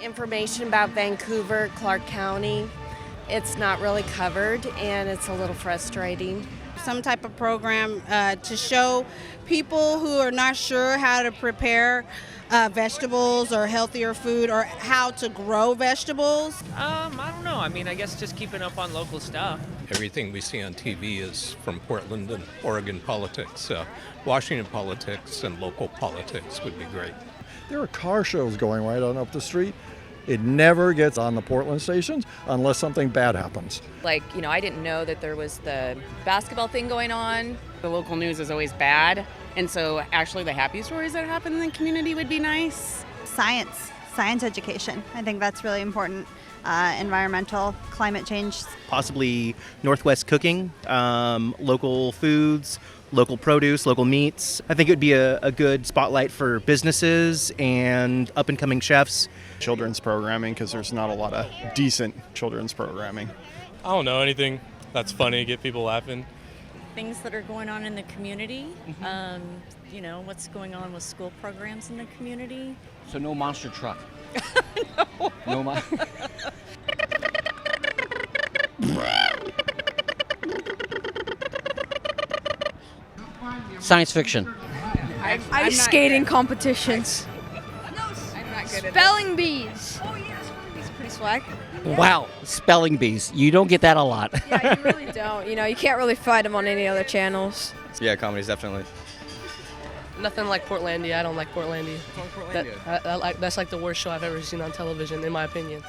Information about Vancouver, Clark County, it's not really covered and it's a little frustrating. Some type of program to show people who are not sure how to prepare vegetables or healthier food or how to grow vegetables. I don't know. I mean, I guess just keeping up on local stuff. Everything we see on TV is from Portland and Oregon politics. Washington politics and local politics would be great. There are car shows going right on up the street. It never gets on the Portland stations unless something bad happens. Like, I didn't know that there was the basketball thing going on. The local news is always bad, and so actually the happy stories that happen in the community would be nice. Science education. I think that's really important. Environmental, climate change. Possibly Northwest cooking, local foods, local produce, local meats. I think it would be a good spotlight for businesses and up-and-coming chefs. Children's programming, because there's not a lot of decent children's programming. I don't know, anything that's funny, get people laughing. Things that are going on in the community, what's going on with school programs in the community. So no monster truck. No. Science fiction. Ice skating competitions. I'm not good at Spelling bees. Oh yeah, spelling bees pretty swag. Wow, spelling bees. You don't get that a lot. Yeah, you really don't. You can't really find them on any other channels. Yeah, comedies, definitely. Nothing like Portlandia. I don't like Portlandia. That's like the worst show I've ever seen on television, in my opinion.